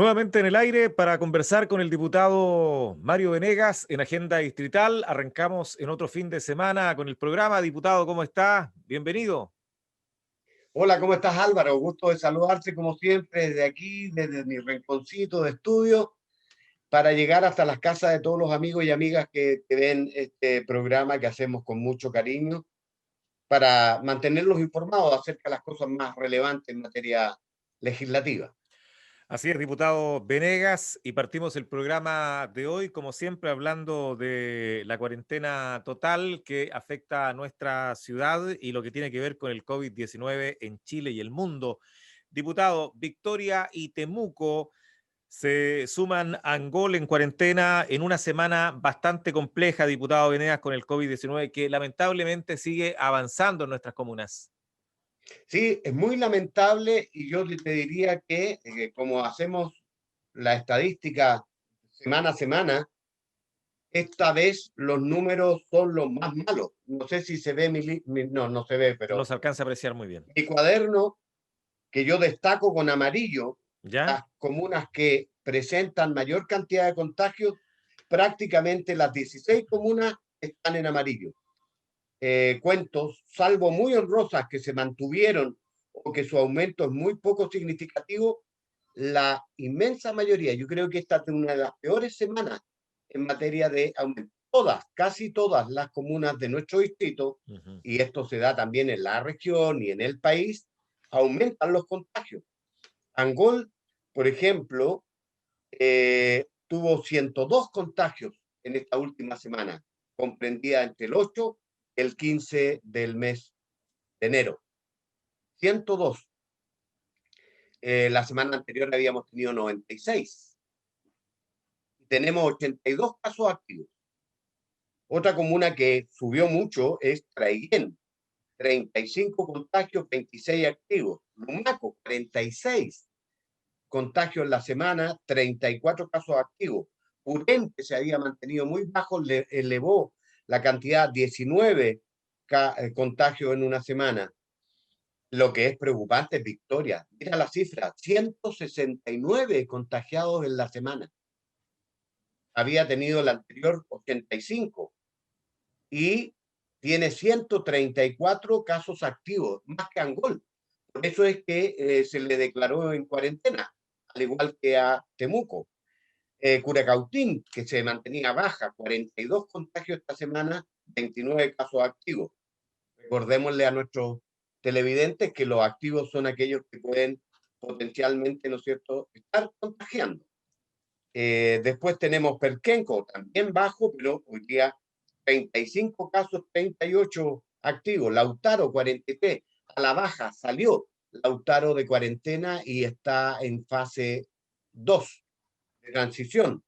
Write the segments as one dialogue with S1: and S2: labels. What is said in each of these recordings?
S1: Nuevamente en el aire para conversar con el diputado Mario Venegas en Agenda Distrital. Arrancamos en otro fin de semana con el programa. Diputado, ¿cómo está? Bienvenido.
S2: Hola, ¿cómo estás, Álvaro? Gusto de saludarte como siempre desde aquí, desde mi rinconcito de estudio, para llegar hasta las casas de todos los amigos y amigas que ven este programa que hacemos con mucho cariño, para mantenerlos informados acerca de las cosas más relevantes en materia legislativa.
S1: Así es, diputado Venegas, y partimos el programa de hoy, como siempre, hablando de la cuarentena total que afecta a nuestra ciudad y lo que tiene que ver con el COVID-19 en Chile y el mundo. Diputado, Victoria y Temuco se suman a Angol en cuarentena en una semana bastante compleja, diputado Venegas, con el COVID-19 que lamentablemente sigue avanzando en nuestras comunas.
S2: Sí, es muy lamentable y yo te diría que como hacemos la estadística semana a semana, esta vez los números son los más malos. No sé si se ve no, no se ve,
S1: No
S2: pero
S1: se alcanza a apreciar muy bien.
S2: mi cuaderno, que yo destaco con amarillo,
S1: ¿Ya?
S2: las comunas que presentan mayor cantidad de contagios, prácticamente las 16 comunas están en amarillo. Cuentos, salvo muy honrosas que se mantuvieron o que su aumento es muy poco significativo, la inmensa mayoría, yo creo que esta es una de las peores semanas en materia de aumento. Todas, casi todas las comunas de nuestro distrito,
S1: Ujú.
S2: y esto se da también en la región y en el país, aumentan los contagios. Angol, por ejemplo, tuvo 102 contagios en esta última semana, comprendida entre el 8 y el 15 del mes de enero. 102. La semana anterior habíamos tenido 96. Tenemos 82 casos activos. Otra comuna que subió mucho es Traiguén, 35 contagios, 26 activos. Lumaco, 46 contagios en la semana, 34 casos activos. Purente se había mantenido muy bajo, le elevó la cantidad 19 contagios en una semana. Lo que es preocupante es Victoria. Mira la cifra, 169 contagiados en la semana. Había tenido la anterior 85 y tiene 134 casos activos, más que Angol. Por eso es que se le declaró en cuarentena, al igual que a Temuco. Curacautín, que se mantenía baja, 42 contagios esta semana, 29 casos activos. Recordémosle a nuestros televidentes que los activos son aquellos que pueden potencialmente, ¿no es cierto?, estar contagiando. Después tenemos Perquenco, también bajo, pero hoy día 35 casos, 38 activos. Lautaro, 43, a la baja salió Lautaro de cuarentena y está en fase 2 de transición.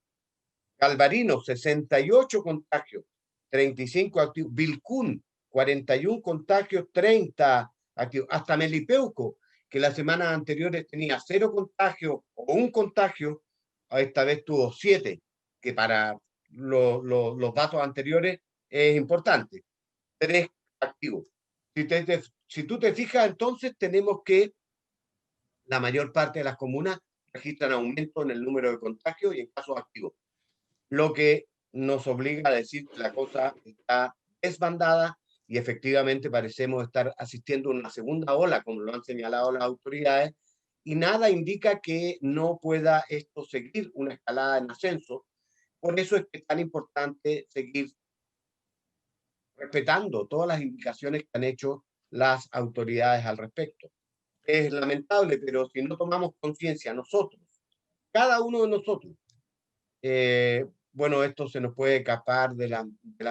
S2: Calvarino, 68 contagios, 35 activos. Vilcún, 41 contagios, 30 activos. Hasta Melipeuco, que las semanas anteriores tenía 0 contagios o un contagio, esta vez tuvo 7, que para los datos anteriores es importante. 3 activos. Si tú te fijas, entonces tenemos que la mayor parte de las comunas registran aumento en el número de contagios y en casos activos, lo que nos obliga a decir que la cosa está desbandada y efectivamente parecemos estar asistiendo a una segunda ola, como lo han señalado las autoridades, y nada indica que no pueda esto seguir una escalada en ascenso. Por eso es que es tan importante seguir respetando todas las indicaciones que han hecho las autoridades al respecto. Es lamentable, pero si no tomamos conciencia nosotros, cada uno de nosotros, bueno, esto se nos puede escapar de las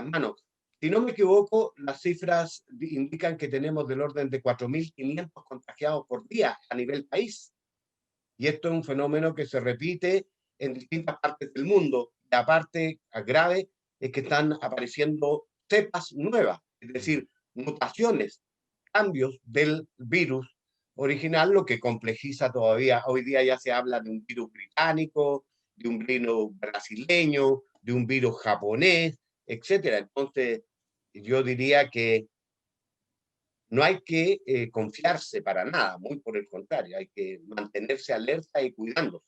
S2: manos. Si no me equivoco, las cifras indican que tenemos del orden de 4.500 contagiados por día a nivel país. Y esto es un fenómeno que se repite en distintas partes del mundo. La parte grave es que están apareciendo cepas nuevas, es decir, mutaciones, cambios del virus original, lo que complejiza todavía. Hoy día ya se habla de un virus británico, de un virus brasileño, de un virus japonés, etcétera. Entonces, yo diría que no hay que confiarse para nada, muy por el contrario, hay que mantenerse alerta y cuidándose.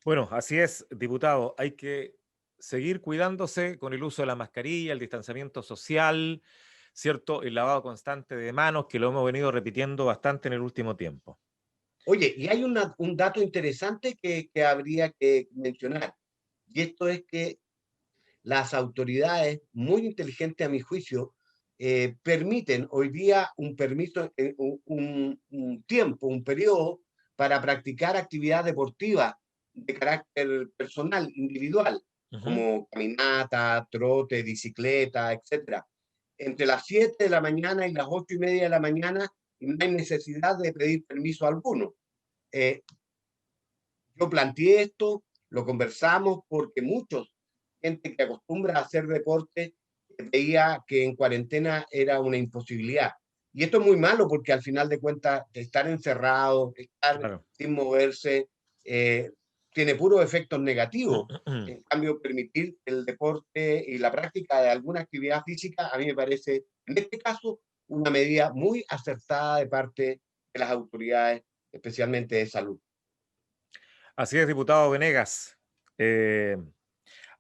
S1: Bueno, así es, diputado. Hay que seguir cuidándose con el uso de la mascarilla, el distanciamiento social, ¿cierto? El lavado constante de manos, que lo hemos venido repitiendo bastante en el último tiempo.
S2: Oye, y hay un dato interesante que habría que mencionar, y esto es que las autoridades, muy inteligentes a mi juicio, permiten hoy día un permiso, un tiempo, un periodo para practicar actividad deportiva de carácter personal, individual,
S1: Ujú.
S2: como caminata, trote, bicicleta, etcétera, entre las 7 de la mañana y las 8:30 de la mañana, y no hay necesidad de pedir permiso alguno. Eh, yo planteé esto, lo conversamos porque muchos, gente que acostumbra a hacer deporte, veía que en cuarentena era una imposibilidad. Y esto es muy malo porque al final de cuentas estar encerrado, estar
S1: Claro.
S2: sin moverse, eh, tiene puros efectos negativos. En cambio, permitir el deporte y la práctica de alguna actividad física, a mí me parece, en este caso, una medida muy acertada de parte de las autoridades, especialmente de salud.
S1: Así es, diputado Venegas. Eh,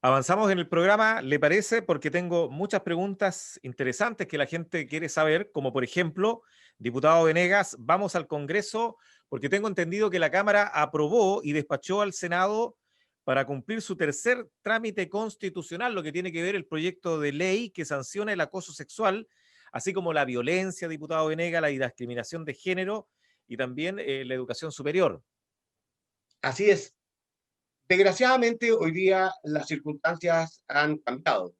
S1: Avanzamos en el programa, ¿le parece? Porque tengo muchas preguntas interesantes que la gente quiere saber, como por ejemplo, diputado Venegas, vamos al Congreso porque tengo entendido que la Cámara aprobó y despachó al Senado para cumplir su tercer trámite constitucional, lo que tiene que ver el proyecto de ley que sanciona el acoso sexual, así como la violencia, diputado Venegas, la discriminación de género y también la educación superior.
S2: Así es. Desgraciadamente, hoy día las circunstancias han cambiado.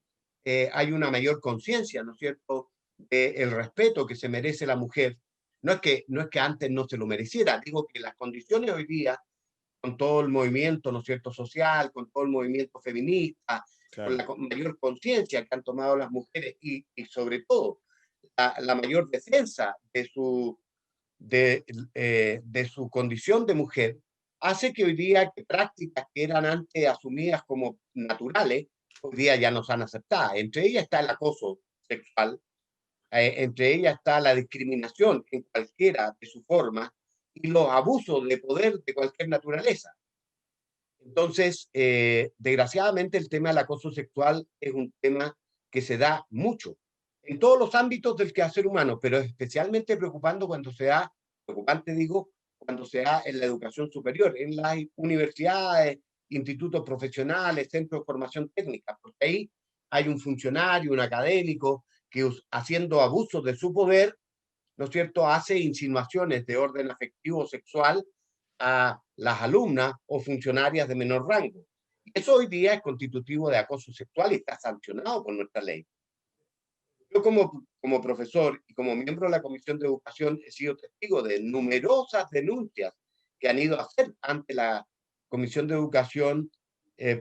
S2: Hay una mayor conciencia, ¿no es cierto?, del respeto que se merece la mujer. No es que antes no se lo mereciera, digo que las condiciones hoy día, con todo el movimiento, ¿no es cierto?, social, con todo el movimiento feminista, con
S1: Claro.
S2: la mayor conciencia que han tomado las mujeres y sobre todo la mayor defensa de su condición de mujer, hace que hoy día que prácticas que eran antes asumidas como naturales, hoy día ya no son aceptadas. Entre ellas está el acoso sexual, entre ellas está la discriminación en cualquiera de sus formas y los abusos de poder de cualquier naturaleza. Entonces, desgraciadamente, el tema del acoso sexual es un tema que se da mucho en todos los ámbitos del quehacer humano, pero es especialmente preocupante digo, cuando se da en la educación superior, en las universidades, institutos profesionales, centros de formación técnica, porque ahí hay un funcionario, un académico, que haciendo abuso de su poder, ¿no es cierto?, hace insinuaciones de orden afectivo sexual a las alumnas o funcionarias de menor rango. Eso hoy día es constitutivo de acoso sexual y está sancionado por nuestra ley. Yo como profesor y como miembro de la Comisión de Educación he sido testigo de numerosas denuncias que han ido a hacer ante la Comisión de Educación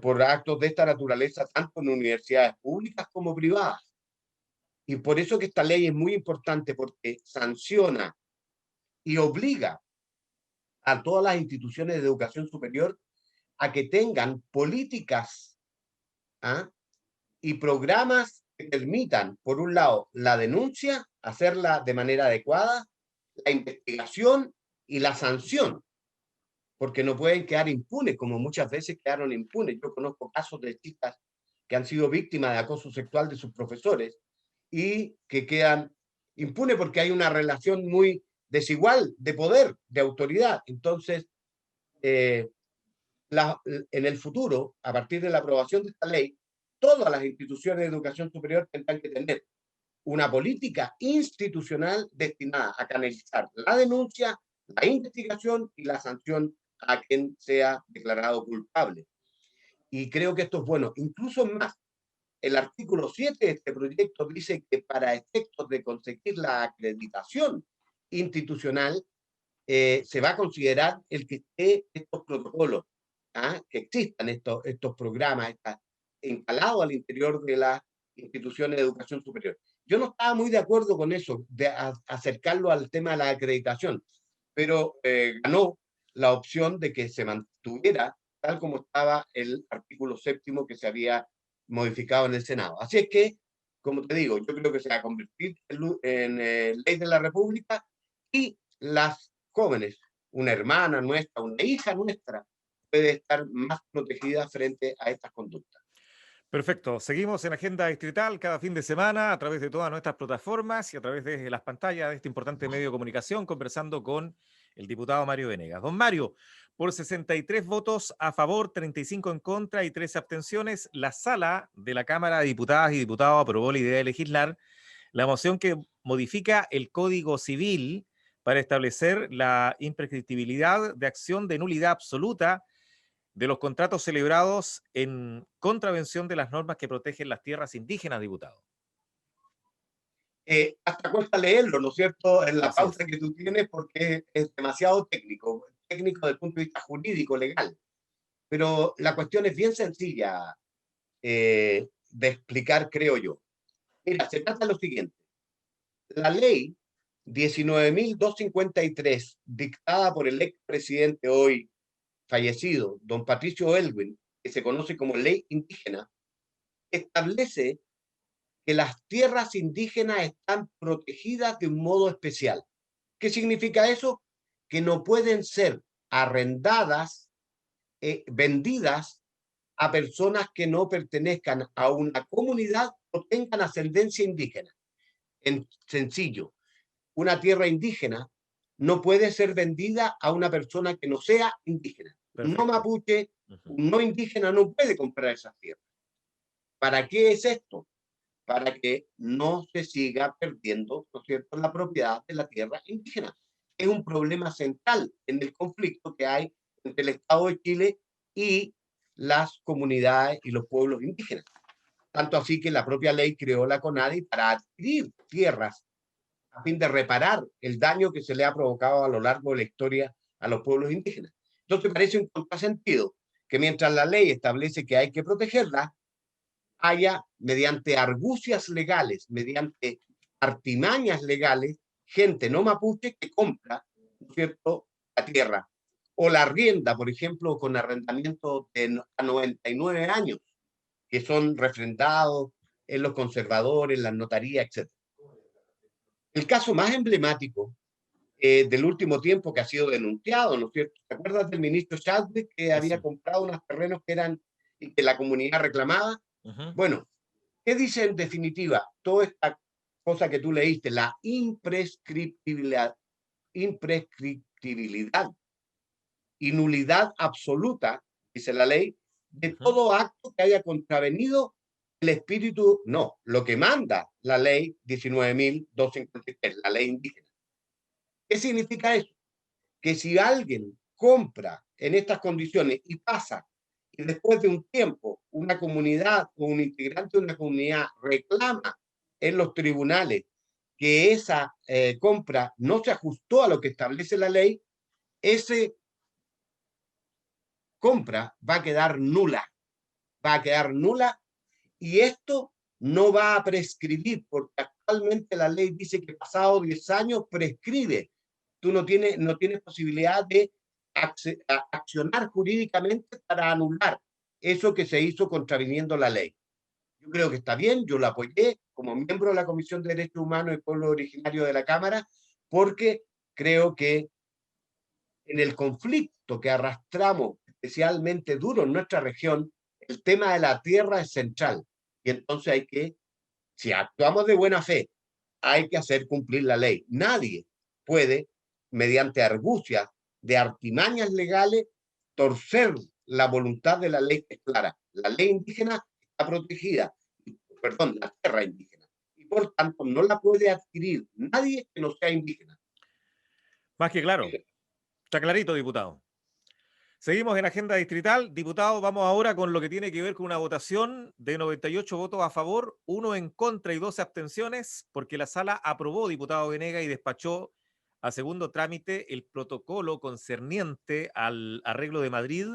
S2: por actos de esta naturaleza, tanto en universidades públicas como privadas. Y por eso que esta ley es muy importante, porque sanciona y obliga a todas las instituciones de educación superior a que tengan políticas, ¿ah?, y programas que permitan, por un lado, la denuncia, hacerla de manera adecuada, la investigación y la sanción, porque no pueden quedar impunes, como muchas veces quedaron impunes. Yo conozco casos de chicas que han sido víctimas de acoso sexual de sus profesores y que quedan impunes porque hay una relación muy desigual de poder, de autoridad. Entonces, eh, en el futuro, a partir de la aprobación de esta ley, todas las instituciones de educación superior tendrán que tener una política institucional destinada a canalizar la denuncia, la investigación y la sanción a quien sea declarado culpable. Y creo que esto es bueno. Incluso más, el artículo 7 de este proyecto dice que para efectos de conseguir la acreditación institucional, se va a considerar el que esté estos protocolos, ¿ah?, que existan estos programas instalados al interior de las instituciones de educación superior. Yo no estaba muy de acuerdo con eso, de acercarlo al tema de la acreditación, pero ganó la opción de que se mantuviera tal como estaba el artículo 7º que se había modificado en el Senado. Así es que, como te digo, yo creo que se va a convertir en ley de la República y las jóvenes, una hermana nuestra, una hija nuestra, puede estar más protegida frente a estas conductas.
S1: Perfecto. Seguimos en Agenda Distrital cada fin de semana a través de todas nuestras plataformas y a través de las pantallas de este importante medio de comunicación, conversando con el diputado Mario Venegas. Don Mario, por 63 votos a favor, 35 en contra y 13 abstenciones, la sala de la Cámara de Diputadas y Diputados aprobó la idea de legislar la moción que modifica el Código Civil para establecer la imprescriptibilidad de acción de nulidad absoluta de los contratos celebrados en contravención de las normas que protegen las tierras indígenas, diputado.
S2: Hasta cuesta leerlo, ¿no es cierto?, en la
S1: Así
S2: pausa
S1: es.
S2: que tú tienes, porque es demasiado técnico, técnico desde el punto de vista jurídico, legal. Pero la cuestión es bien sencilla de explicar, creo yo. Mira, se trata de lo siguiente. La ley 19.253, dictada por el expresidente hoy fallecido, don Patricio Elwin, que se conoce como ley indígena, establece que las tierras indígenas están protegidas de un modo especial. ¿Qué significa eso? Que no pueden ser arrendadas, vendidas a personas que no pertenezcan a una comunidad o tengan ascendencia indígena. En sencillo, una tierra indígena no puede ser vendida a una persona que no sea indígena. Un no
S1: Perfecto.
S2: mapuche, un no indígena no puede comprar esas tierras. ¿Para qué es esto? Para que no se siga perdiendo, ¿no es cierto?, la propiedad de la tierra indígena. Es un problema central en el conflicto que hay entre el Estado de Chile y las comunidades y los pueblos indígenas. Tanto así que la propia ley creó la CONADI para adquirir tierras a fin de reparar el daño que se le ha provocado a lo largo de la historia a los pueblos indígenas. Entonces parece un contrasentido que mientras la ley establece que hay que protegerla, haya, mediante argucias legales, mediante artimañas legales, gente no mapuche que compra, ¿no es cierto?, la tierra o la arrienda, por ejemplo, con arrendamiento de a 99 años, que son refrendados en los conservadores, las notarías, etc. El caso más emblemático del último tiempo que ha sido denunciado, ¿no es cierto? ¿Te acuerdas del ministro Chadwick que había
S1: Eso.
S2: comprado unos terrenos que eran y que la comunidad reclamaba? Bueno, ¿qué dice en definitiva toda esta cosa que tú leíste? La imprescriptibilidad y nulidad absoluta, dice la ley, de todo acto que haya contravenido el espíritu, no, lo que manda la ley 19.253, la ley indígena. ¿Qué significa eso? Que si alguien compra en estas condiciones y pasa, y después de un tiempo una comunidad o un integrante de una comunidad reclama en los tribunales que esa compra no se ajustó a lo que establece la ley, ese compra va a quedar nula, va a quedar nula, y esto no va a prescribir, porque actualmente la ley dice que pasado 10 años prescribe. Tú no tienes posibilidad de accionar jurídicamente para anular eso que se hizo contraviniendo la ley. Yo creo que está bien, yo lo apoyé como miembro de la Comisión de Derechos Humanos y Pueblo Originario de la Cámara, porque creo que en el conflicto que arrastramos especialmente duro en nuestra región, el tema de la tierra es central. Y entonces hay que, si actuamos de buena fe, hay que hacer cumplir la ley. Nadie puede, mediante argucias de artimañas legales, torcer la voluntad de la ley que es clara. La ley indígena está protegida, perdón, la tierra indígena. Y por tanto no la puede adquirir nadie que no sea indígena.
S1: Más que claro. Está clarito, diputado. Seguimos en Agenda Distrital. Diputado, vamos ahora con lo que tiene que ver con una votación de 98 votos a favor, 1 en contra y 12 abstenciones, porque la sala aprobó, diputado Venegas, y despachó a segundo trámite el protocolo concerniente al arreglo de Madrid,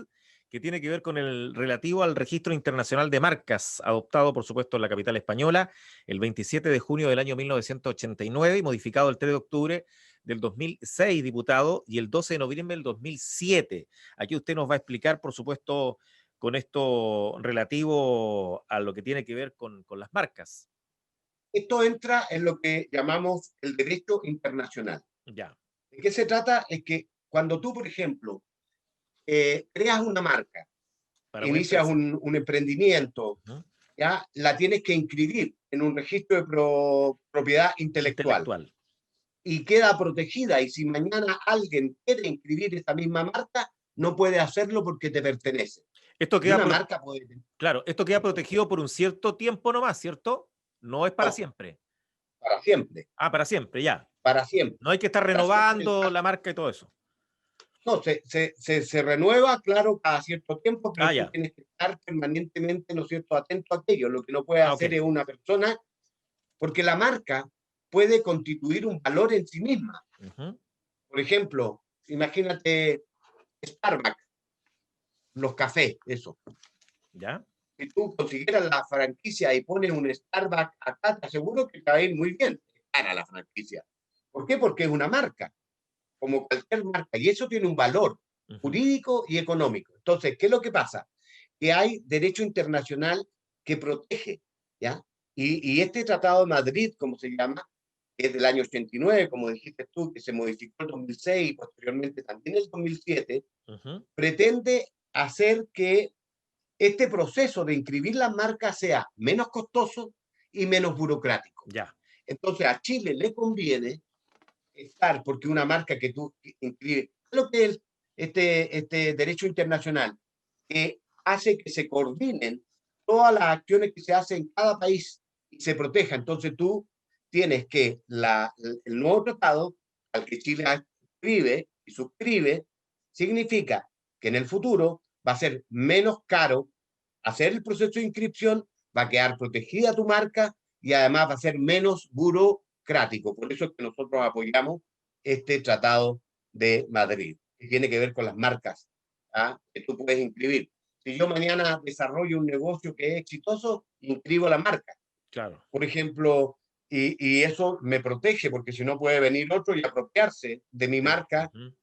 S1: que tiene que ver con el relativo al registro internacional de marcas, adoptado, por supuesto, en la capital española el 27 de junio del año 1989 y modificado el 3 de octubre del 2006, diputado, y el 12 de noviembre del 2007. Aquí usted nos va a explicar, por supuesto, con esto relativo a lo que tiene que ver con las marcas.
S2: Esto entra en lo que llamamos el derecho internacional.
S1: Ya.
S2: ¿De qué se trata? Es que cuando tú, por ejemplo, creas una marca,
S1: Para una
S2: inicias
S1: empresa.
S2: un emprendimiento,
S1: Ujú.
S2: ya la tienes que inscribir en un registro de propiedad intelectual
S1: Intelectual.
S2: y queda protegida. Y si mañana alguien quiere inscribir esa misma marca, no puede hacerlo porque te pertenece.
S1: Esto
S2: Y
S1: queda,
S2: una marca puede tener
S1: claro, esto queda protegido por un cierto tiempo nomás, ¿cierto? No es para
S2: no,
S1: siempre.
S2: para siempre,
S1: Ah, para siempre, ya.
S2: para siempre,
S1: No hay que estar
S2: para siempre.
S1: renovando la marca y todo eso.
S2: No, se renueva, claro, cada cierto tiempo,
S1: Ah,
S2: pero tú
S1: ya.
S2: tienes que estar permanentemente, ¿no es cierto?, atento a aquello. Lo que no puede
S1: Ah, ok.
S2: hacer es una persona, porque la marca puede constituir un valor en sí misma.
S1: Ujú.
S2: Por ejemplo, imagínate Starbucks, los cafés, eso.
S1: ¿Ya?
S2: Si tú consiguieras la franquicia y pones un Starbucks acá, te aseguro que te va a ir muy bien. Es cara la franquicia. ¿Por qué? Porque es una marca, como cualquier marca, y eso tiene un valor
S1: Ujú.
S2: jurídico y económico. Entonces, ¿qué es lo que pasa? Que hay derecho internacional que protege, ¿ya? Y este Tratado de Madrid, como se llama, que es del año 89, como dijiste tú, que se modificó en 2006 y posteriormente también en el 2007,
S1: Ujú.
S2: pretende hacer que este proceso de inscribir las marcas sea menos costoso y menos burocrático.
S1: Ya.
S2: Entonces, a Chile le conviene estar, porque una marca que tú inscribes, lo que es este derecho internacional, que hace que se coordinen todas las acciones que se hacen en cada país y se proteja. Entonces tú tienes que el nuevo tratado al que Chile escribe y suscribe, significa que en el futuro va a ser menos caro hacer el proceso de inscripción, va a quedar protegida tu marca y además va a ser menos burocrático. Por eso es que nosotros apoyamos este Tratado de Madrid, que tiene que ver con las marcas, ¿ah?, que tú puedes inscribir. Si yo mañana desarrollo un negocio que es exitoso, inscribo la marca,
S1: Claro.
S2: por ejemplo, y eso me protege, porque si no puede venir otro y apropiarse de mi
S1: Sí.
S2: marca
S1: Ujú.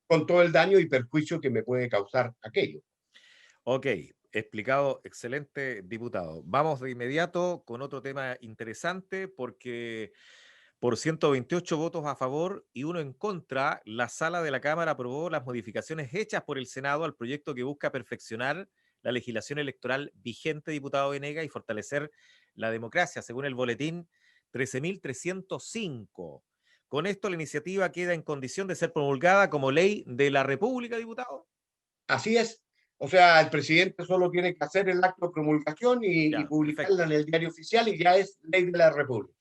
S2: con todo el daño y perjuicio que me puede causar aquello.
S1: Ok, explicado, excelente, diputado. Vamos de inmediato con otro tema interesante porque por 128 votos a favor y uno en contra, la sala de la Cámara aprobó las modificaciones hechas por el Senado al proyecto que busca perfeccionar la legislación electoral vigente, diputado Venega, y fortalecer la democracia, según el boletín 13.305. Con esto, la iniciativa queda en condición de ser promulgada como ley de la República, diputado.
S2: Así es. O sea, el presidente solo tiene que hacer el acto de promulgación y
S1: Ya,
S2: publicarla
S1: perfecto.
S2: en el diario oficial y ya es ley de la República.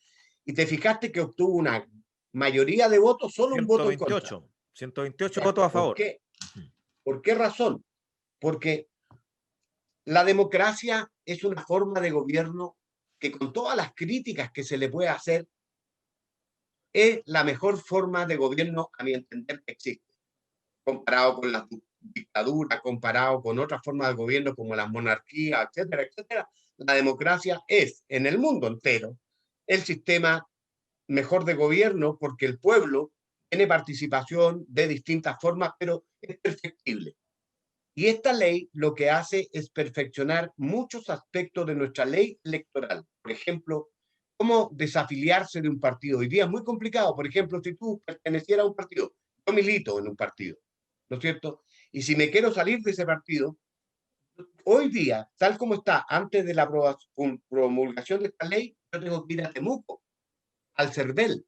S2: Y te fijaste que obtuvo una mayoría de votos, solo un voto en contra.
S1: 128. 128
S2: Ya.
S1: votos a
S2: ¿Por
S1: favor.
S2: qué?
S1: Ujú.
S2: ¿Por qué razón? Porque la democracia es una forma de gobierno que, con todas las críticas que se le puede hacer, es la mejor forma de gobierno, a mi entender, que existe, comparado con la dictadura, comparado con otras formas de gobierno como la monarquía, etcétera, etcétera. La democracia es, en el mundo entero, el sistema mejor de gobierno, porque el pueblo tiene participación de distintas formas, pero es perfectible. Y esta ley lo que hace es perfeccionar muchos aspectos de nuestra ley electoral. Por ejemplo, cómo desafiliarse de un partido. Hoy día es muy complicado. Por ejemplo, si tú pertenecieras a un partido, yo milito en un partido, ¿no es cierto? Y si me quiero salir de ese partido, hoy día, tal como está, antes de la promulgación de esta ley, yo tengo que ir a Temuco, al CERVEL,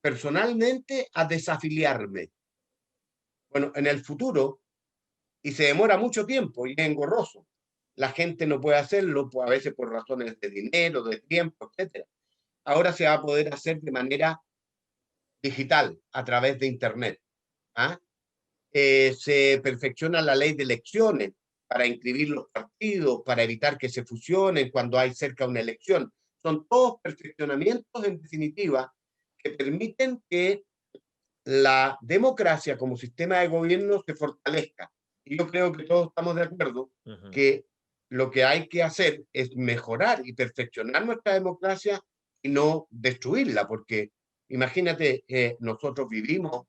S2: personalmente a desafiliarme. Bueno, en el futuro, y se demora mucho tiempo y es engorroso. La gente no puede hacerlo, pues, a veces por razones de dinero, de tiempo, etcétera. Ahora se va a poder hacer de manera digital, a través de Internet. ¿Ah? Se perfecciona la ley de elecciones para inscribir los partidos, para evitar que se fusionen cuando hay cerca una elección. Son todos perfeccionamientos, en definitiva, que permiten que la democracia como sistema de gobierno se fortalezca. Y yo creo que todos estamos de acuerdo
S1: Ujú.
S2: que lo que hay que hacer es mejorar y perfeccionar nuestra democracia y no destruirla, porque imagínate, nosotros vivimos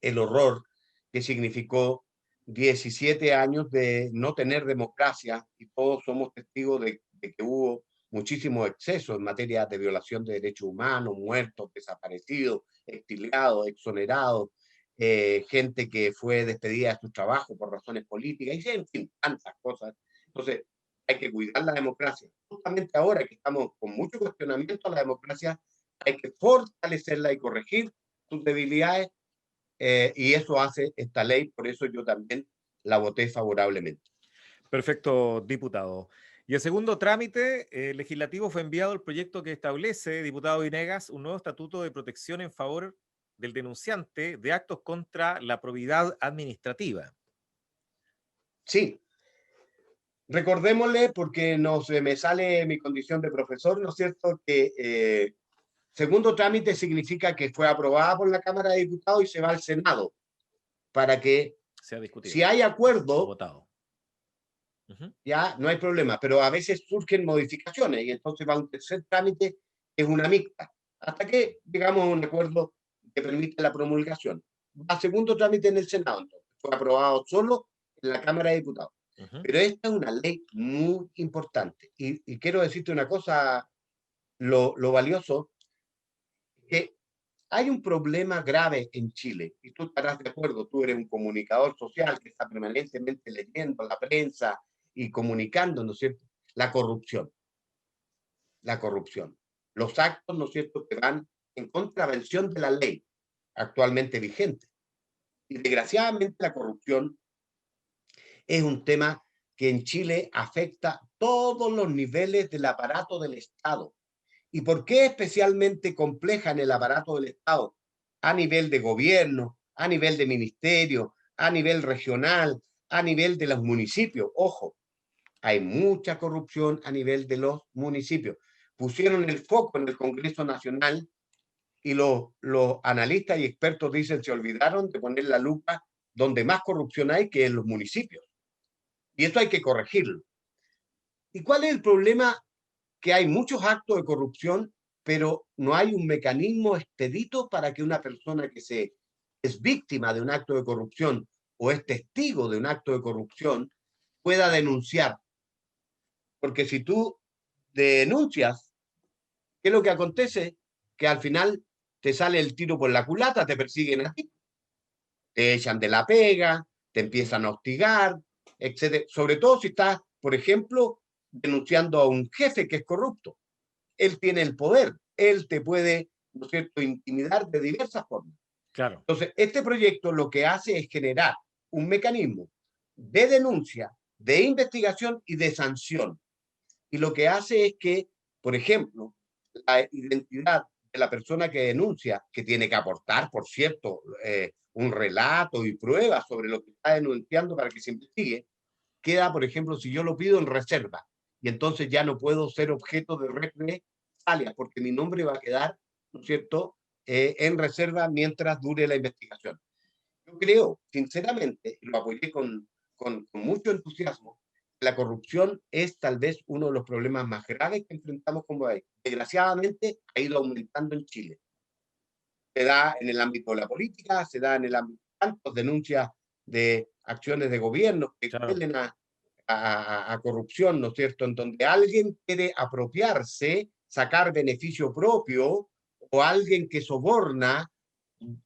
S2: el horror que significó 17 años de no tener democracia y todos somos testigos de que hubo muchísimo exceso en materia de violación de derechos humanos, muertos, desaparecidos, exiliados, exonerados, gente que fue despedida de su trabajo por razones políticas, y en fin, tantas cosas. Entonces, hay que cuidar la democracia. Justamente ahora que estamos con mucho cuestionamiento a la democracia, hay que fortalecerla y corregir sus debilidades, y eso hace esta ley, por eso yo también la voté favorablemente.
S1: Perfecto, diputado. Y el segundo trámite legislativo fue enviado el proyecto que establece, diputado Vinegas, un nuevo estatuto de protección en favor del denunciante de actos contra la probidad administrativa.
S2: Sí, recordémosle, porque no se me sale mi condición de profesor, ¿no es cierto?, que segundo trámite significa que fue aprobada por la Cámara de Diputados y se va al Senado, para que,
S1: Se ha discutido
S2: si hay
S1: o
S2: acuerdo,
S1: votado.
S2: ya no hay problema, pero a veces surgen modificaciones y entonces va a un tercer trámite, que es una mixta, hasta que llegamos a un acuerdo que permite la promulgación. Va a segundo trámite en el Senado, entonces fue aprobado solo en la Cámara de Diputados. Pero esta es una ley muy importante. Y quiero decirte una cosa, lo valioso, que hay un problema grave en Chile, y tú estarás de acuerdo, tú eres un comunicador social que está permanentemente leyendo la prensa y comunicando, ¿no es cierto? La corrupción, la corrupción. Los actos, ¿no es cierto?, que van en contravención de la ley actualmente vigente. Y desgraciadamente la corrupción es un tema que en Chile afecta todos los niveles del aparato del Estado. ¿Y por qué especialmente compleja en el aparato del Estado? A nivel de gobierno, a nivel de ministerio, a nivel regional, a nivel de los municipios. Ojo, hay mucha corrupción a nivel de los municipios. Pusieron el foco en el Congreso Nacional y los analistas y expertos dicen se olvidaron de poner la lupa donde más corrupción hay, que en los municipios. Y esto hay que corregirlo. ¿Y cuál es el problema? Que hay muchos actos de corrupción, pero no hay un mecanismo expedito para que una persona que es víctima de un acto de corrupción o es testigo de un acto de corrupción pueda denunciar. Porque si tú denuncias, ¿qué es lo que acontece? Que al final te sale el tiro por la culata, te persiguen a ti, te echan de la pega, te empiezan a hostigar, etc. Sobre todo si estás, por ejemplo, denunciando a un jefe que es corrupto. Él tiene el poder, él te puede, ¿no es cierto?, intimidar de diversas formas.
S1: Claro.
S2: Entonces, este proyecto lo que hace es generar un mecanismo de denuncia, de investigación y de sanción. Y lo que hace es que, por ejemplo, la identidad de la persona que denuncia, que tiene que aportar, por cierto, un relato y pruebas sobre lo que está denunciando para que se investigue, queda, por ejemplo, si yo lo pido en reserva, y entonces ya no puedo ser objeto de represalia, porque mi nombre va a quedar, ¿no es cierto?, en reserva mientras dure la investigación. Yo creo, sinceramente, y lo apoyé con mucho entusiasmo, la corrupción es tal vez uno de los problemas más graves que enfrentamos como país. Desgraciadamente, ha ido aumentando en Chile. Se da en el ámbito de la política, se da en el ámbito de tantas denuncias de acciones de gobierno que
S1: Claro.
S2: huelen a corrupción, ¿no es cierto?, en donde alguien quiere apropiarse, sacar beneficio propio, o alguien que soborna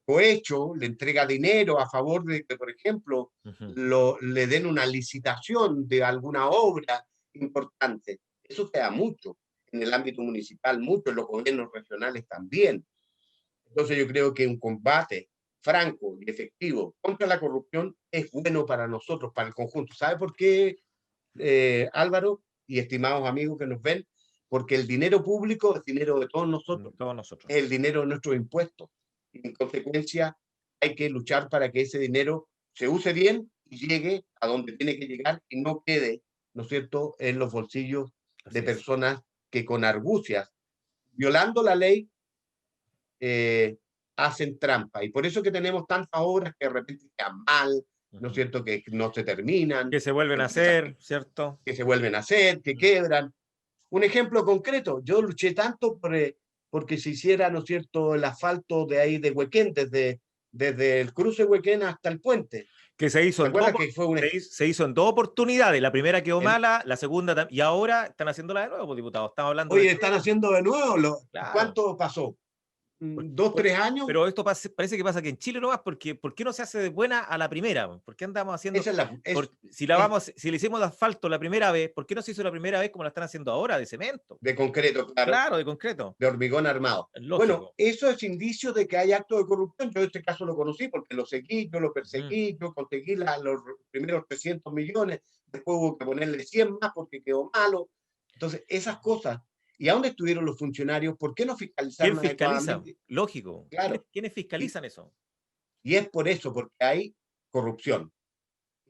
S2: o hecho, le entrega dinero a favor de que, por ejemplo, le den una licitación de alguna obra importante. Eso se da mucho en el ámbito municipal, mucho en los gobiernos regionales también. Entonces yo creo que un combate franco y efectivo contra la corrupción es bueno para nosotros, para el conjunto. ¿Sabe por qué, Álvaro y estimados amigos que nos ven? Porque el dinero público es dinero de todos nosotros,
S1: Todos nosotros.
S2: es el dinero de nuestros impuestos. Y en consecuencia, hay que luchar para que ese dinero se use bien y llegue a donde tiene que llegar y no quede, ¿no es cierto?, en los bolsillos de
S1: Así es.
S2: personas que con argucias, violando la ley, hacen trampa. Y por eso que tenemos tantas obras que de repente quedan mal, ¿no es cierto?, que no se terminan,
S1: Que se vuelven a
S2: empresas
S1: hacer, ¿cierto?
S2: que se vuelven a hacer, que quebran. Un ejemplo concreto, yo luché tanto porque se hiciera, ¿no es cierto?, el asfalto de ahí de Huequén, desde el cruce de Huequén hasta el puente.
S1: Que se hizo
S2: ¿Te
S1: en dos,
S2: acuerdas que fue un...
S1: se hizo en dos oportunidades. La primera quedó
S2: El,
S1: mala, la segunda y ahora están haciéndola de nuevo, pues, diputado. Estamos hablando de
S2: oye,
S1: que,
S2: están haciendo de nuevo,
S1: claro,
S2: ¿cuánto pasó? 2, 3 años.
S1: Pero esto parece que pasa que en Chile no más, porque ¿por qué no se hace de buena a la primera? ¿Por qué andamos haciendo?
S2: Esa es la,
S1: Si le hicimos de asfalto la primera vez, ¿por qué no se hizo la primera vez como la están haciendo ahora, de cemento?
S2: de concreto, claro.
S1: Claro, de concreto.
S2: De hormigón armado.
S1: Lógico.
S2: Bueno, eso es indicio de que hay actos de corrupción. Yo este caso lo conocí porque lo seguí, yo lo perseguí, yo conseguí los primeros 300 millones, después hubo que ponerle 100 más porque quedó malo. Entonces, esas cosas. ¿Y a dónde estuvieron los funcionarios? ¿Por qué no fiscalizaron
S1: ¿Quién fiscaliza?
S2: adecuadamente?
S1: Lógico.
S2: Claro.
S1: ¿Quiénes fiscalizan eso?
S2: Y es por eso, porque hay corrupción.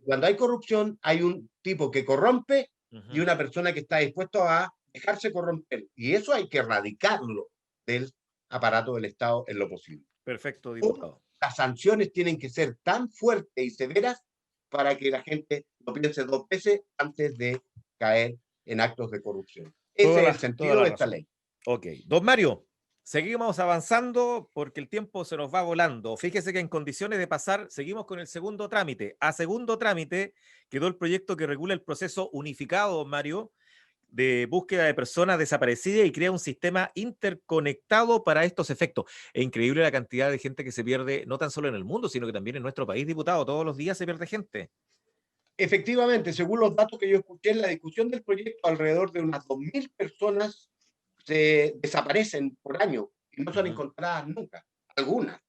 S2: Cuando hay corrupción, hay un tipo que corrompe y una persona que está dispuesto a dejarse corromper. Y eso hay que erradicarlo del aparato del Estado en lo posible.
S1: Perfecto, diputado.
S2: Las sanciones tienen que ser tan fuertes y severas para que la gente lo piense 2 veces antes de caer en actos de corrupción. Ese es el sentido de esta ley.
S1: Ok. Don Mario, seguimos avanzando porque el tiempo se nos va volando. Fíjese que en condiciones de pasar, seguimos con el segundo trámite. A segundo trámite quedó el proyecto que regula el proceso unificado, don Mario, de búsqueda de personas desaparecidas y crea un sistema interconectado para estos efectos. Es increíble la cantidad de gente que se pierde, no tan solo en el mundo, sino que también en nuestro país, diputado. Todos los días se pierde gente.
S2: Efectivamente, según los datos que yo escuché en la discusión del proyecto, alrededor de unas 2.000 personas se desaparecen por año y no son encontradas nunca. Algunas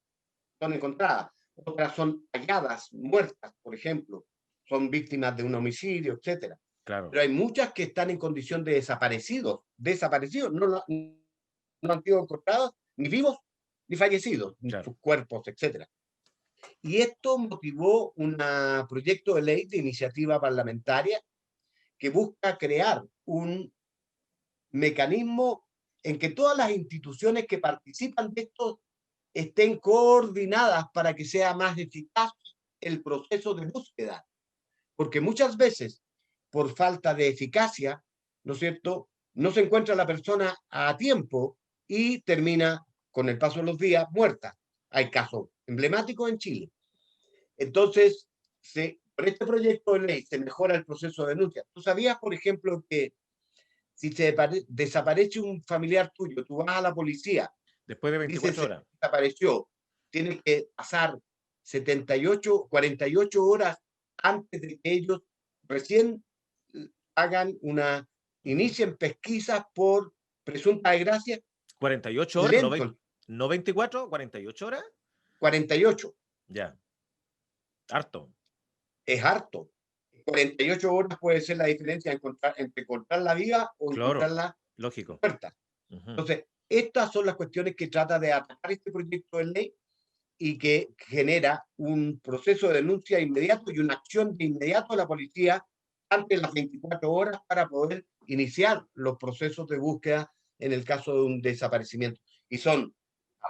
S2: son encontradas, otras son halladas, muertas, por ejemplo, son víctimas de un homicidio, etcétera.
S1: Claro.
S2: Pero hay muchas que están en condición de desaparecidos, no han sido encontradas ni vivos ni fallecidos, ni sus cuerpos, etcétera. Y esto motivó un proyecto de ley de iniciativa parlamentaria que busca crear un mecanismo en que todas las instituciones que participan de esto estén coordinadas para que sea más eficaz el proceso de búsqueda. Porque muchas veces, por falta de eficacia, ¿no es cierto?, no se encuentra la persona a tiempo y termina, con el paso de los días, muerta. Hay casos emblemáticos en Chile. Entonces, con este proyecto de ley se mejora el proceso de denuncia. ¿Tú sabías, por ejemplo, que si se desaparece un familiar tuyo, tú vas a la policía,
S1: después de 24
S2: dices,
S1: horas,
S2: desapareció, tienes que pasar 48 horas antes de que ellos recién inicien pesquisas por presunta desgracia?
S1: 48 horas, no 24, 48 horas.
S2: 48.
S1: Ya. Harto.
S2: Es harto. 48 horas puede ser la diferencia entre encontrarla viva o encontrarla muerta. Entonces, estas son las cuestiones que trata de atacar este proyecto de ley y que genera un proceso de denuncia inmediato y una acción de inmediato a la policía antes de las 24 horas para poder iniciar los procesos de búsqueda en el caso de un desaparecimiento. Y son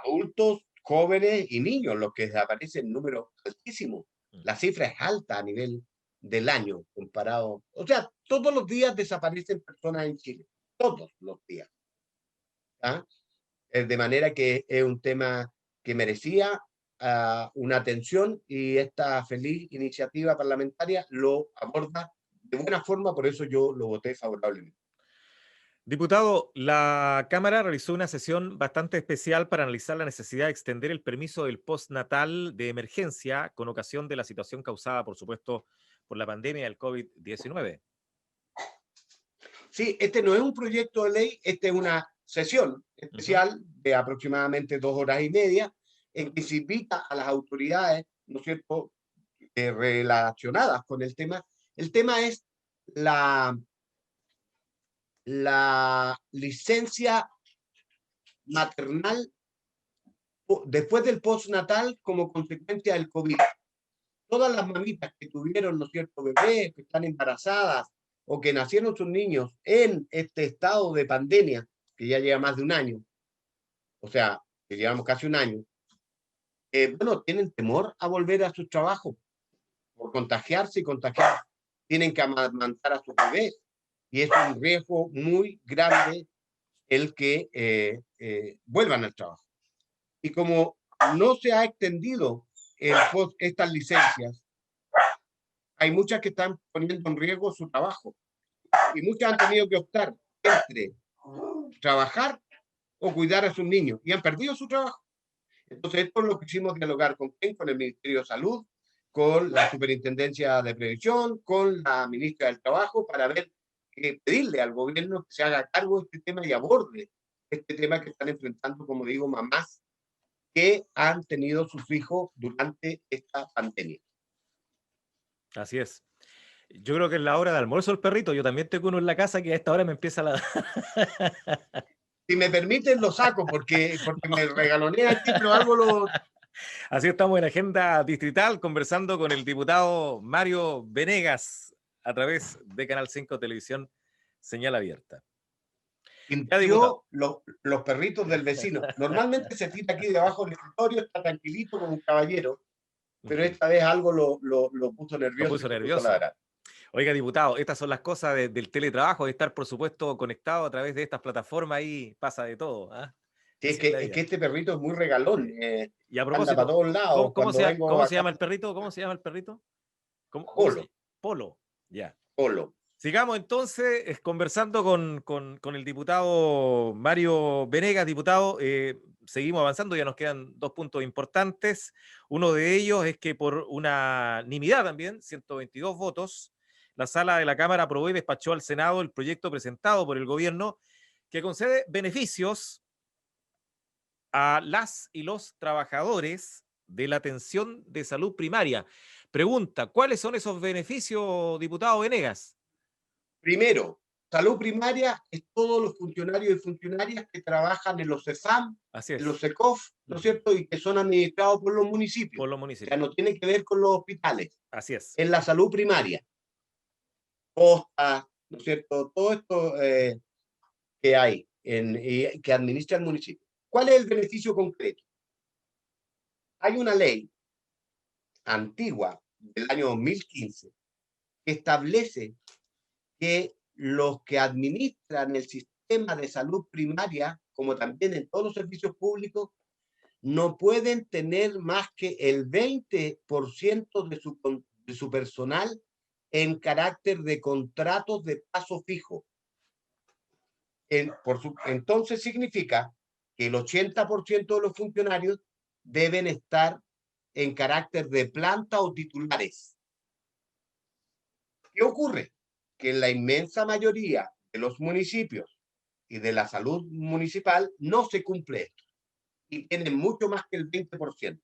S2: adultos, jóvenes y niños los que desaparecen en números altísimos. La cifra es alta a nivel del año comparado. O sea, todos los días desaparecen personas en Chile. Todos los días. ¿Ah? De manera que es un tema que merecía una atención y esta feliz iniciativa parlamentaria lo aborda de buena forma, por eso yo lo voté favorablemente.
S1: Diputado, la Cámara realizó una sesión bastante especial para analizar la necesidad de extender el permiso del postnatal de emergencia con ocasión de la situación causada, por supuesto, por la pandemia del COVID-19.
S2: Sí, este no es un proyecto de ley, este es una sesión especial de aproximadamente 2 horas y media en que se invita a las autoridades, ¿no es cierto?, relacionadas con el tema. El tema es la licencia maternal después del postnatal como consecuencia del COVID. Todas las mamitas que tuvieron, ¿no es cierto?, bebés, que están embarazadas o que nacieron sus niños en este estado de pandemia, que ya lleva más de un año, o sea, que llevamos casi un año, bueno, tienen temor a volver a sus trabajos por contagiarse y contagiar. Tienen que amamantar a sus bebés y es un riesgo muy grande el que vuelvan al trabajo. Y como no se ha extendido estas licencias, hay muchas que están poniendo en riesgo su trabajo y muchas han tenido que optar entre trabajar o cuidar a sus niños y han perdido su trabajo. Entonces, esto es lo que hicimos dialogar con quién, con el Ministerio de Salud, con la Superintendencia de Prevención, con la Ministra del Trabajo, para ver, pedirle al gobierno que se haga cargo de este tema y aborde este tema que están enfrentando, como digo, mamás que han tenido sus hijos durante esta pandemia.
S1: Así es. Yo creo que es la hora de almuerzo el perrito. Yo también tengo uno en la casa que a esta hora me empieza la...
S2: Si me permiten, lo saco porque me regalonea aquí, pero algo lo...
S1: Así estamos en Agenda Distrital conversando con el diputado Mario Venegas a través de Canal 5 Televisión, señal abierta. Ya, diputado.
S2: Sintió los perritos del vecino. Normalmente se tira aquí debajo del escritorio, está tranquilito como un caballero, pero esta vez algo lo puso
S1: Lo
S2: nervioso y
S1: puso
S2: se puso a
S1: nervioso.
S2: ladrar.
S1: Oiga, diputado, estas son las cosas del teletrabajo, de estar, por supuesto, conectado a través de estas plataformas, ahí pasa de todo. ¿Ah?
S2: Sí,
S1: Así es la
S2: es que
S1: vida.
S2: este perrito es muy regalón,
S1: Sí. Y a
S2: anda para
S1: propósito,
S2: todos lados. Cuando vengo
S1: ¿cómo se
S2: acá,
S1: llama el perrito? ¿Cómo se llama el perrito? ¿Cómo se
S2: Polo,
S1: llama? Polo. Ya.
S2: Polo.
S1: Sigamos entonces conversando con el diputado Mario Venegas. Diputado, seguimos avanzando, ya nos quedan 2 puntos importantes. Uno de ellos es que por unanimidad también, 122 votos, la sala de la Cámara aprobó y despachó al Senado el proyecto presentado por el gobierno que concede beneficios a las y los trabajadores de la atención de salud primaria. Pregunta, ¿cuáles son esos beneficios, diputado Venegas?
S2: Primero, salud primaria es todos los funcionarios y funcionarias que trabajan en los CEFAM,
S1: Así
S2: en los
S1: es.
S2: SECOF, ¿no es cierto? Y que son administrados por los municipios.
S1: Por los
S2: O sea,
S1: municipios.
S2: no tiene que ver con los hospitales.
S1: Así es.
S2: En la salud primaria, posta, ¿no es cierto? Todo esto que hay y que administra el municipio. ¿Cuál es el beneficio concreto? Hay una ley antigua del año 2015 que establece que los que administran el sistema de salud primaria, como también en todos los servicios públicos, no pueden tener más que el 20% de su personal en carácter de contratos de plazo fijo. Entonces significa que el 80% de los funcionarios deben estar en carácter de planta o titulares. ¿Qué ocurre? Que en la inmensa mayoría de los municipios y de la salud municipal no se cumple esto y tienen mucho más que el 20%.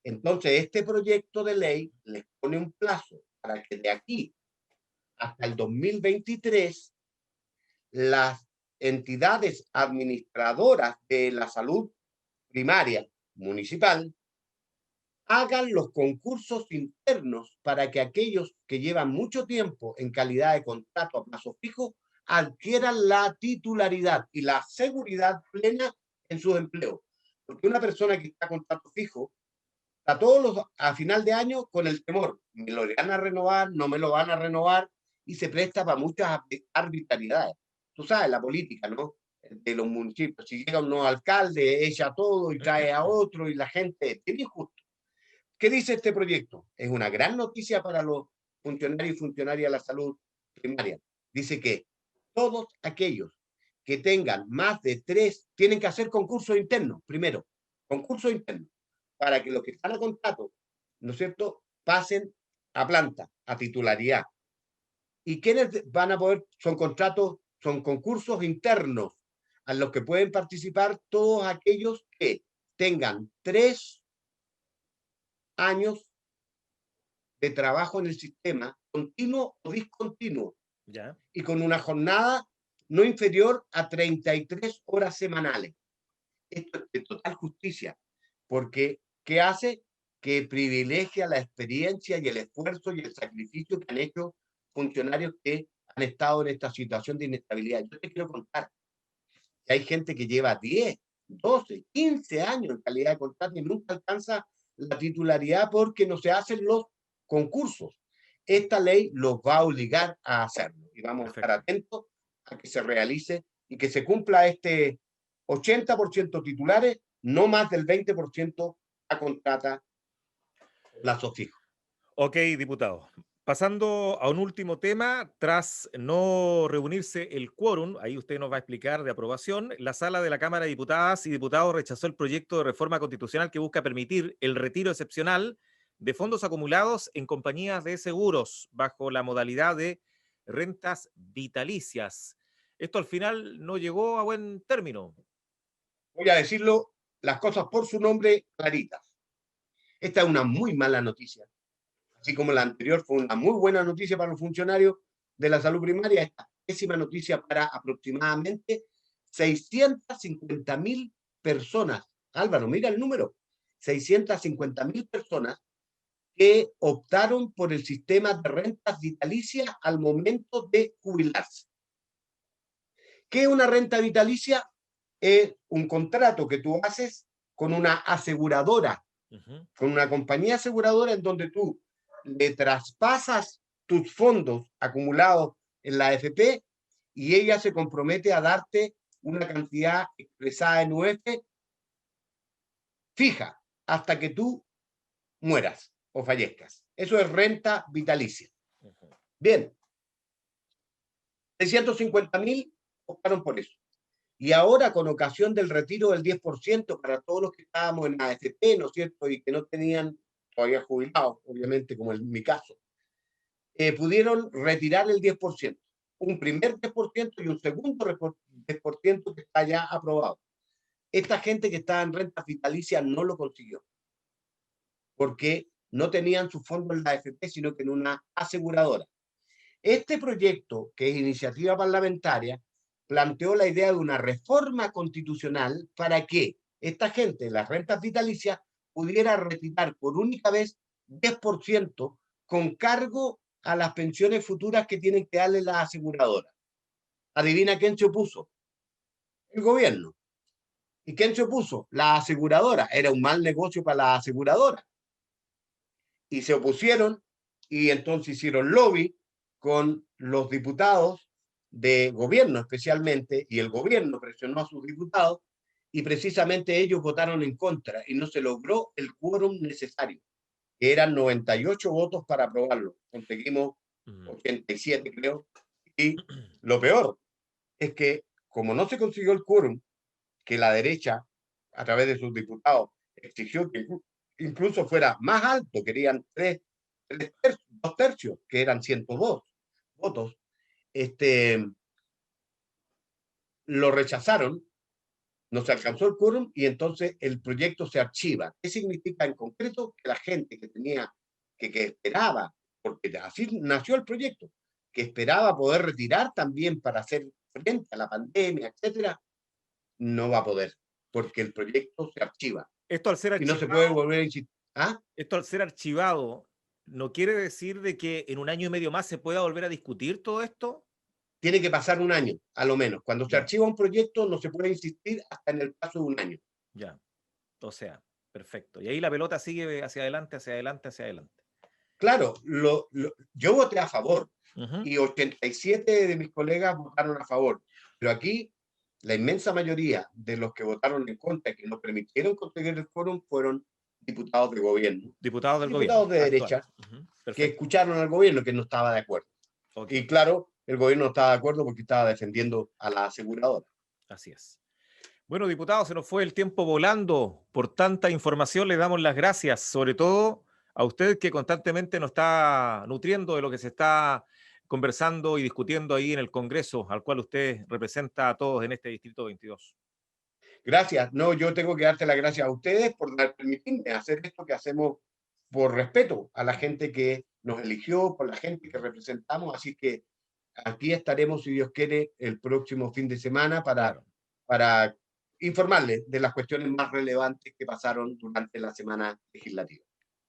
S2: Entonces, este proyecto de ley les pone un plazo para que de aquí hasta el 2023 las entidades administradoras de la salud primaria municipal hagan los concursos internos para que aquellos que llevan mucho tiempo en calidad de contrato a plazo fijo adquieran la titularidad y la seguridad plena en sus empleos. Porque una persona que está a contrato fijo está a final de año con el temor, me lo van a renovar, no me lo van a renovar, y se presta para muchas arbitrariedades. Tú sabes, la política, ¿no? De los municipios. Si llega un nuevo alcalde, echa todo y trae a otro y la gente es injusto. ¿Qué dice este proyecto? Es una gran noticia para los funcionarios y funcionarias de la salud primaria. Dice que todos aquellos que tengan más de 3, tienen que hacer concursos internos, primero, concursos internos, para que los que están a contrato, ¿no es cierto?, pasen a planta, a titularidad. ¿Y quiénes van a poder? Son contratos, son concursos internos a los que pueden participar todos aquellos que tengan 3 años de trabajo en el sistema, continuo o discontinuo,
S1: Ya.
S2: y con una jornada no inferior a 33 horas semanales. Esto es de total justicia, porque ¿qué hace? Que privilegia la experiencia y el esfuerzo y el sacrificio que han hecho funcionarios que han estado en esta situación de inestabilidad. Yo te quiero contar que hay gente que lleva 10, 12, 15 años en calidad de contrato y nunca alcanza la titularidad porque no se hacen los concursos. Esta ley los va a obligar a hacerlo y vamos a estar
S1: Perfecto.
S2: atentos a que se realice y que se cumpla este 80% titulares, no más del 20% a contrata plazo fijo.
S1: Ok, diputado. Pasando a un último tema, tras no reunirse el quórum, ahí usted nos va a explicar de aprobación, la sala de la Cámara de Diputadas y Diputados rechazó el proyecto de reforma constitucional que busca permitir el retiro excepcional de fondos acumulados en compañías de seguros bajo la modalidad de rentas vitalicias. Esto al final no llegó a buen término.
S2: Voy a decirlo las cosas por su nombre claritas. Esta es una muy mala noticia. Así como la anterior fue una muy buena noticia para los funcionarios de la salud primaria, esta pésima noticia para aproximadamente 650.000 personas. Álvaro, mira el número, 650.000 personas que optaron por el sistema de rentas vitalicias al momento de jubilarse. ¿Qué es una renta vitalicia? Es un contrato que tú haces con una aseguradora, con una compañía aseguradora en donde tú le traspasas tus fondos acumulados en la AFP y ella se compromete a darte una cantidad expresada en UF fija hasta que tú mueras o fallezcas. Eso es renta vitalicia. Bien, 650.000 optaron por eso. Y ahora, con ocasión del retiro del 10% para todos los que estábamos en AFP, ¿no es cierto? Y que no tenían todavía jubilados, obviamente, como en mi caso, pudieron retirar el 10%. Un primer 10% y un segundo 10% que está ya aprobado. Esta gente que estaba en renta vitalicia no lo consiguió, porque no tenían su fondo en la AFP, sino que en una aseguradora. Este proyecto, que es iniciativa parlamentaria, planteó la idea de una reforma constitucional para que esta gente de las rentas vitalicias pudiera retirar por única vez 10% con cargo a las pensiones futuras que tienen que darle las aseguradoras. Adivina quién se opuso. El gobierno. ¿Y quién se opuso? La aseguradora. Era un mal negocio para la aseguradora. Y se opusieron y entonces hicieron lobby con los diputados de gobierno especialmente, y el gobierno presionó a sus diputados, y precisamente ellos votaron en contra, y no se logró el quórum necesario, que eran 98 votos para aprobarlo. Conseguimos 87, creo, y lo peor es que, como no se consiguió el quórum, que la derecha, a través de sus diputados, exigió que incluso fuera más alto, querían 2 tercios, que eran 102 votos, lo rechazaron, no se alcanzó el quórum y entonces el proyecto se archiva. ¿Qué significa en concreto? Que la gente que tenía, que esperaba, porque así nació el proyecto, que esperaba poder retirar también para hacer frente a la pandemia, etcétera, no va a poder, porque el proyecto se archiva
S1: Esto al ser
S2: y no
S1: archivado,
S2: se puede volver a insistir. ¿Ah?
S1: esto al ser archivado, ¿no quiere decir de que en un año y medio más se pueda volver a discutir todo esto?
S2: Tiene que pasar un año, a lo menos. Cuando se
S1: Ya,
S2: archiva un proyecto, no se puede insistir hasta en el plazo de un año.
S1: ya. O sea, perfecto. Y ahí la pelota sigue hacia adelante, hacia adelante, hacia adelante.
S2: Claro, yo voté a favor
S1: Ujú.
S2: y 87 de mis colegas votaron a favor, pero aquí la inmensa mayoría de los que votaron en contra y que no permitieron conseguir el quórum fueron diputados de gobierno,
S1: Diputados del
S2: diputados
S1: gobierno,
S2: de
S1: actual.
S2: derecha,
S1: Ujú.
S2: que
S1: Perfecto.
S2: escucharon al gobierno que no estaba de acuerdo.
S1: Ok,
S2: Y claro, el gobierno no estaba de acuerdo porque estaba defendiendo a la aseguradora.
S1: así es. Bueno, diputado, se nos fue el tiempo volando. Por tanta información le damos las gracias, sobre todo a usted que constantemente nos está nutriendo de lo que se está conversando y discutiendo ahí en el Congreso, al cual usted representa a todos en este Distrito 22.
S2: Gracias. No, yo tengo que darte las gracias a ustedes por permitirme hacer esto que hacemos por respeto a la gente que nos eligió, por la gente que representamos. Así que aquí estaremos, si Dios quiere, el próximo fin de semana
S1: Claro.
S2: para informarles de las cuestiones más relevantes que pasaron durante la semana legislativa.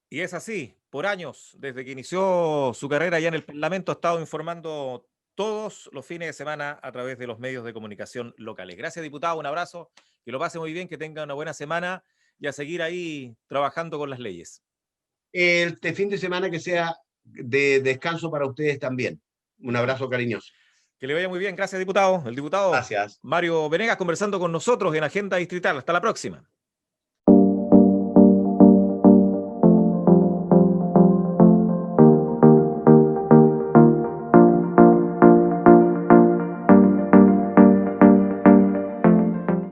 S1: Y es así, por años, desde que inició su carrera ya en el Parlamento, ha estado informando todos los fines de semana a través de los medios de comunicación locales. Gracias, diputado, un abrazo, que lo pase muy bien, que tenga una buena semana y a seguir ahí trabajando con las leyes.
S2: Este fin de semana que sea de descanso para ustedes también. Un abrazo cariñoso.
S1: Que le vaya muy bien, gracias, diputado. El diputado
S2: Gracias.
S1: Mario Venegas conversando con nosotros en Agenda Distrital. Hasta la próxima.